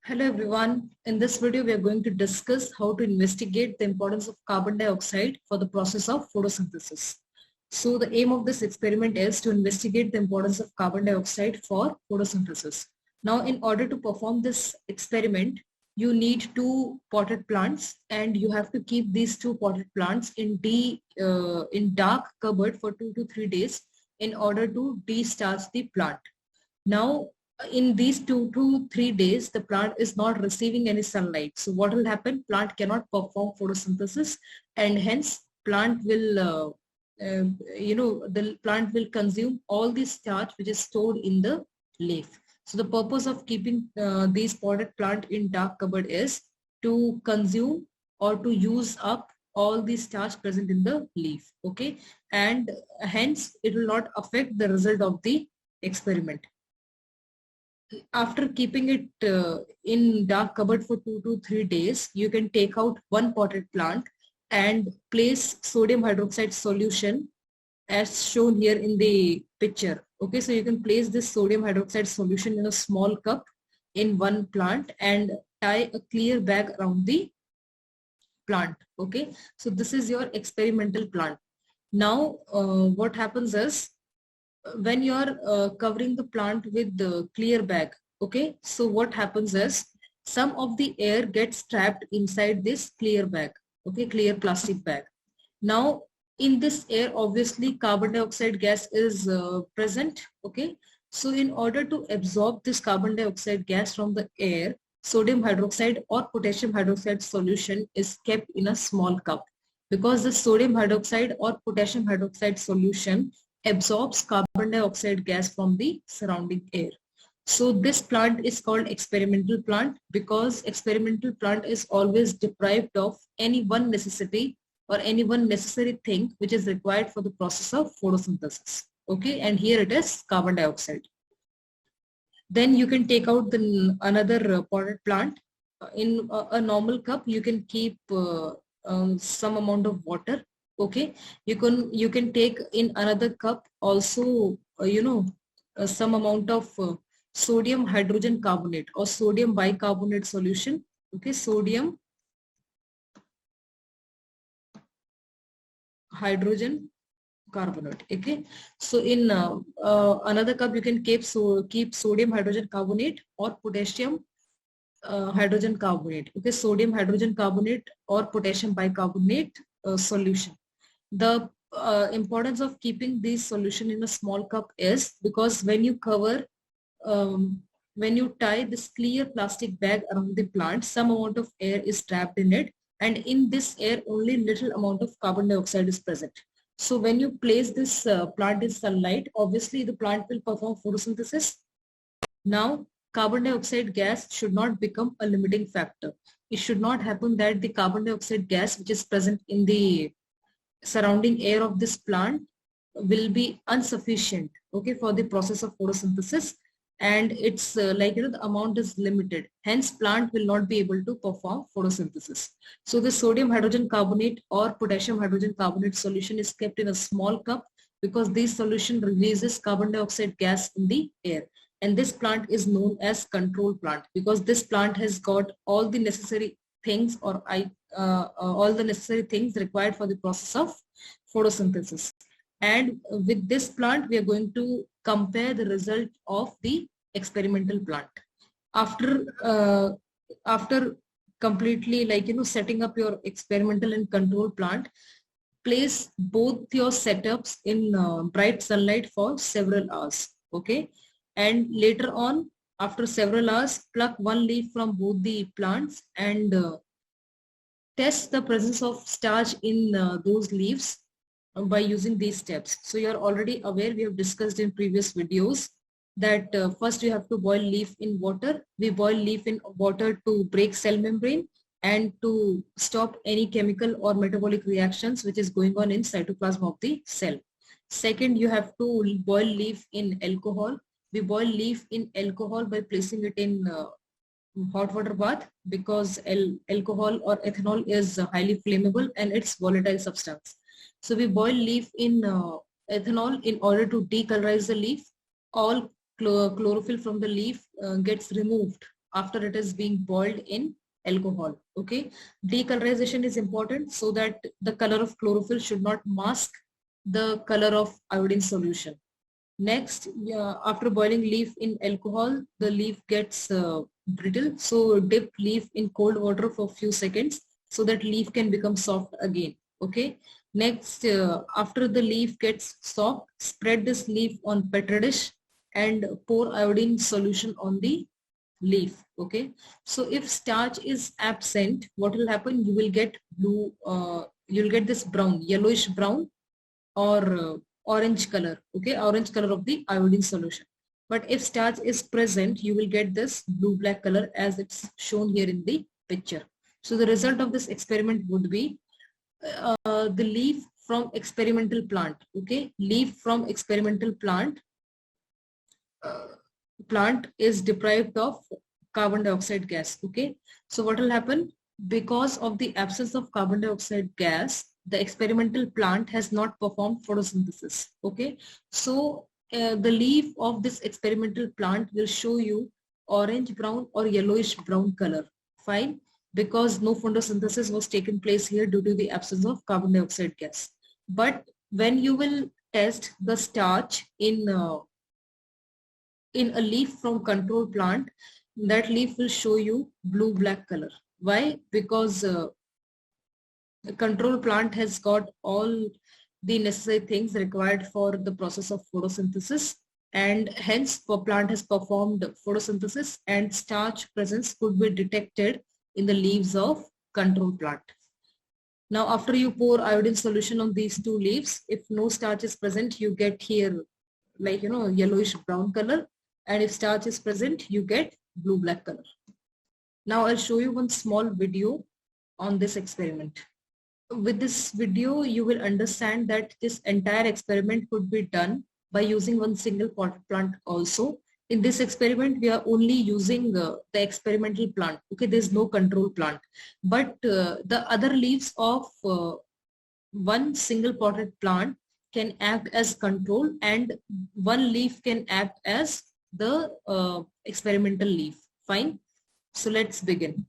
Hello everyone. In this video, we are going to discuss how to investigate the importance of carbon dioxide for the process of photosynthesis. So the aim of this experiment is to investigate the importance of carbon dioxide for photosynthesis. Now, in order to perform this experiment, you need two potted plants and you have to keep these two potted plants in dark cupboard for 2 to 3 days in order to de-starch the plant. Now, in these 2 to 3 days, the plant is not receiving any sunlight. So what will happen? Plant cannot perform photosynthesis, and hence plant will, the plant will consume all the starch which is stored in the leaf. So the purpose of keeping these potted plant in dark cupboard is to consume or to use up all the starch present in the leaf. Okay, and hence it will not affect the result of the experiment. After keeping it in dark cupboard for 2 to 3 days, you can take out one potted plant and place sodium hydroxide solution as shown here in the picture. Okay, so you can place this sodium hydroxide solution in a small cup in one plant and tie a clear bag around the plant. Okay, so this is your experimental plant. Now what happens is, when you are covering the plant with the clear bag, okay, so what happens is some of the air gets trapped inside this clear bag, okay, clear plastic bag. Now in this air, obviously carbon dioxide gas is present. Okay, so in order to absorb this carbon dioxide gas from the air, sodium hydroxide or potassium hydroxide solution is kept in a small cup, because the sodium hydroxide or potassium hydroxide solution absorbs carbon dioxide gas from the surrounding air. So this plant is called experimental plant because experimental plant is always deprived of any one necessity or any one necessary thing which is required for the process of photosynthesis. Okay, and here it is carbon dioxide. Then you can take out another potted plant. In a normal cup, you can keep some amount of water. Okay, you can take in another cup also some amount of sodium hydrogen carbonate or sodium bicarbonate solution. Okay, sodium hydrogen carbonate. Okay, so in another cup you can keep sodium hydrogen carbonate or potassium hydrogen carbonate. Okay, sodium hydrogen carbonate or potassium bicarbonate solution. The importance of keeping this solution in a small cup is because when you tie this clear plastic bag around the plant, some amount of air is trapped in it, and in this air only little amount of carbon dioxide is present. So when you place this plant in sunlight, obviously the plant will perform photosynthesis. Now carbon dioxide gas should not become a limiting factor. It should not happen that the carbon dioxide gas which is present in the surrounding air of this plant will be insufficient, okay, for the process of photosynthesis, and it's the amount is limited, hence plant will not be able to perform photosynthesis. So the sodium hydrogen carbonate or potassium hydrogen carbonate solution is kept in a small cup because this solution releases carbon dioxide gas in the air, and this plant is known as control plant because this plant has got all the necessary things or all the necessary things required for the process of photosynthesis. And with this plant, we are going to compare the result of the experimental plant. After completely setting up your experimental and control plant, place both your setups in bright sunlight for several hours. Okay, and later on, after several hours, pluck one leaf from both the plants and test the presence of starch in those leaves by using these steps. So you're already aware, we have discussed in previous videos that first you have to boil leaf in water. We boil leaf in water to break cell membrane and to stop any chemical or metabolic reactions which is going on in cytoplasm of the cell. Second, you have to boil leaf in alcohol. We boil leaf in alcohol by placing it in hot water bath because alcohol or ethanol is highly flammable and it's volatile substance. So we boil leaf in ethanol in order to decolorize the leaf. All chlorophyll from the leaf gets removed after it is being boiled in alcohol. Okay, decolorization is important so that the color of chlorophyll should not mask the color of iodine solution. Next, after boiling leaf in alcohol, the leaf gets brittle. So dip leaf in cold water for a few seconds so that leaf can become soft again. Okay. Next, after the leaf gets soft, spread this leaf on petri dish and pour iodine solution on the leaf. Okay. So if starch is absent, what will happen? You will get blue. You'll get this brown, yellowish brown or orange color. Okay, orange color of the iodine solution. But if starch is present, you will get this blue black color as it's shown here in the picture. So the result of this experiment would be the leaf from experimental plant. Okay, leaf from experimental plant is deprived of carbon dioxide gas. Okay, so what will happen? Because of the absence of carbon dioxide gas, the experimental plant has not performed photosynthesis. Okay, so the leaf of this experimental plant will show you orange brown or yellowish brown color. Fine, because no photosynthesis was taken place here due to the absence of carbon dioxide gas. But when you will test the starch in a leaf from control plant, that leaf will show you blue black color. Why? Because the control plant has got all the necessary things required for the process of photosynthesis, and hence the plant has performed photosynthesis and starch presence could be detected in the leaves of control plant. Now after you pour iodine solution on these two leaves, if no starch is present, you get here like yellowish brown color, and if starch is present, you get blue black color. Now I'll show you one small video on this experiment. With this video, you will understand that this entire experiment could be done by using one single potted plant also. In this experiment, we are only using the experimental plant. Okay, there's no control plant. But the other leaves of one single potted plant can act as control, and one leaf can act as the experimental leaf. Fine. So let's begin.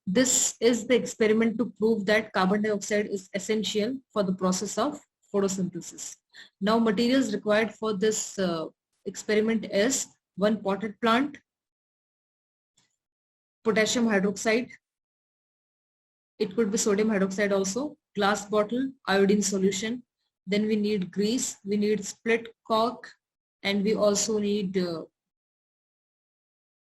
This is the experiment to prove that carbon dioxide is essential for the process of photosynthesis. Now materials required for this experiment is one potted plant, potassium hydroxide, it could be sodium hydroxide also, glass bottle, iodine solution, then we need grease, we need split cork, and we also need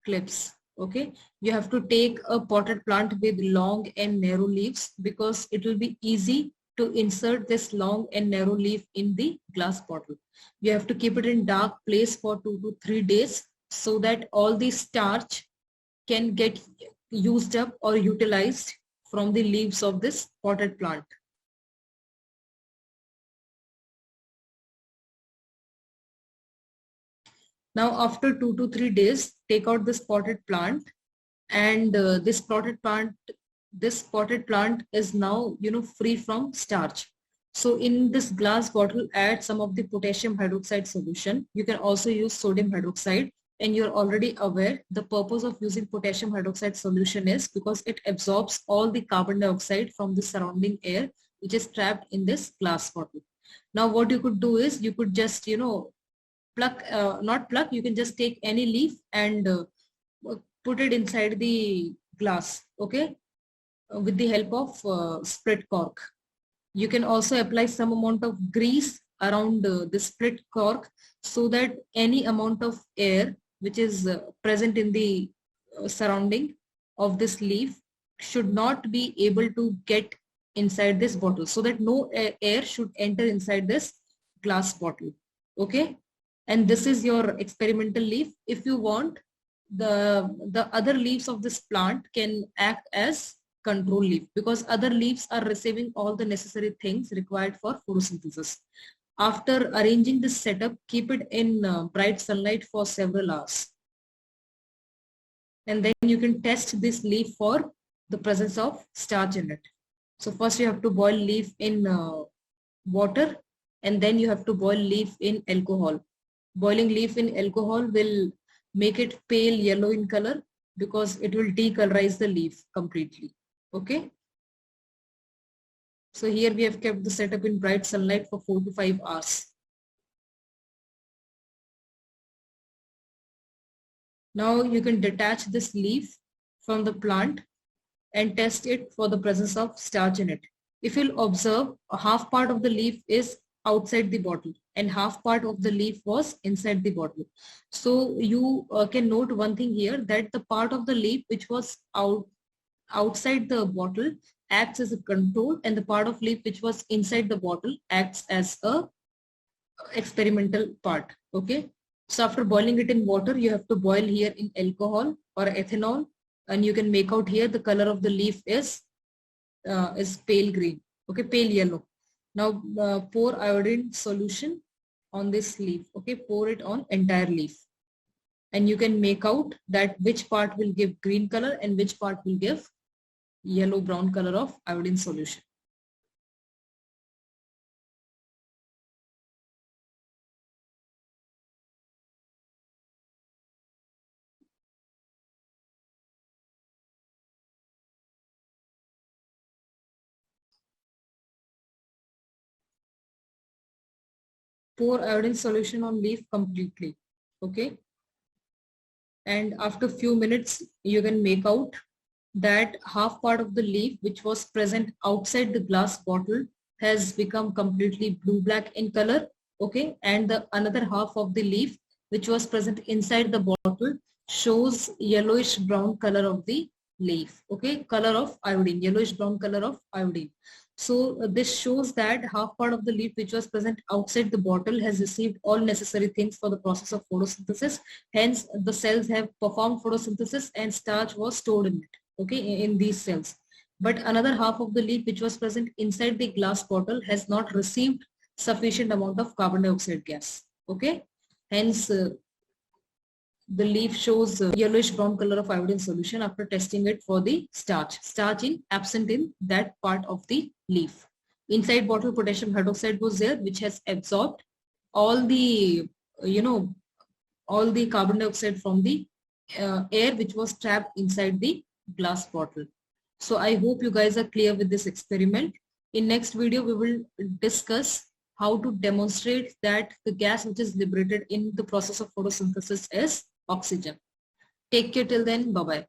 clips. Okay, you have to take a potted plant with long and narrow leaves because it will be easy to insert this long and narrow leaf in the glass bottle. You have to keep it in dark place for 2 to 3 days so that all the starch can get used up or utilized from the leaves of this potted plant. Now after 2 to 3 days, take out this potted plant, and this potted plant is now free from starch. So in this glass bottle, add some of the potassium hydroxide solution. You can also use sodium hydroxide, and you're already aware the purpose of using potassium hydroxide solution is because it absorbs all the carbon dioxide from the surrounding air which is trapped in this glass bottle. Now what you could do is you could just you can just take any leaf and put it inside the glass, okay, with the help of split cork. You can also apply some amount of grease around the split cork so that any amount of air which is present in the surrounding of this leaf should not be able to get inside this bottle, so that no air should enter inside this glass bottle. Okay, and this is your experimental leaf. If you want, the other leaves of this plant can act as control leaf because other leaves are receiving all the necessary things required for photosynthesis. After arranging this setup, keep it in bright sunlight for several hours, and then you can test this leaf for the presence of starch in it. So first you have to boil leaf in water, and then you have to boil leaf in alcohol. Boiling leaf in alcohol will make it pale yellow in color because it will decolorize the leaf completely. Okay. So here we have kept the setup in bright sunlight for 4 to 5 hours. Now you can detach this leaf from the plant and test it for the presence of starch in it. If you'll observe, a half part of the leaf is outside the bottle and half part of the leaf was inside the bottle. So you can note one thing here, that the part of the leaf which was outside the bottle acts as a control, and the part of leaf which was inside the bottle acts as a experimental part. Okay. So after boiling it in water, you have to boil here in alcohol or ethanol, and you can make out here the color of the leaf is pale green. Okay, pale yellow. Now pour iodine solution on this leaf. Okay, pour it on entire leaf, and you can make out that which part will give green color and which part will give yellow brown color of iodine solution. Pour iodine solution on leaf completely. Okay, and after few minutes you can make out that half part of the leaf which was present outside the glass bottle has become completely blue black in color. Okay, and the another half of the leaf which was present inside the bottle shows yellowish brown color of the leaf. Okay, color of iodine, yellowish brown color of iodine. So this shows that half part of the leaf which was present outside the bottle has received all necessary things for the process of photosynthesis. Hence the cells have performed photosynthesis and starch was stored in it. Okay, in these cells. But another half of the leaf which was present inside the glass bottle has not received sufficient amount of carbon dioxide gas. Okay, hence the leaf shows yellowish brown color of iodine solution after testing it for the starch. Starch is absent in that part of the leaf. Inside bottle potassium hydroxide was there, which has absorbed all the all the carbon dioxide from the air which was trapped inside the glass bottle. So I hope you guys are clear with this experiment. In next video we will discuss how to demonstrate that the gas which is liberated in the process of photosynthesis is oxygen. Take care till then. Bye bye.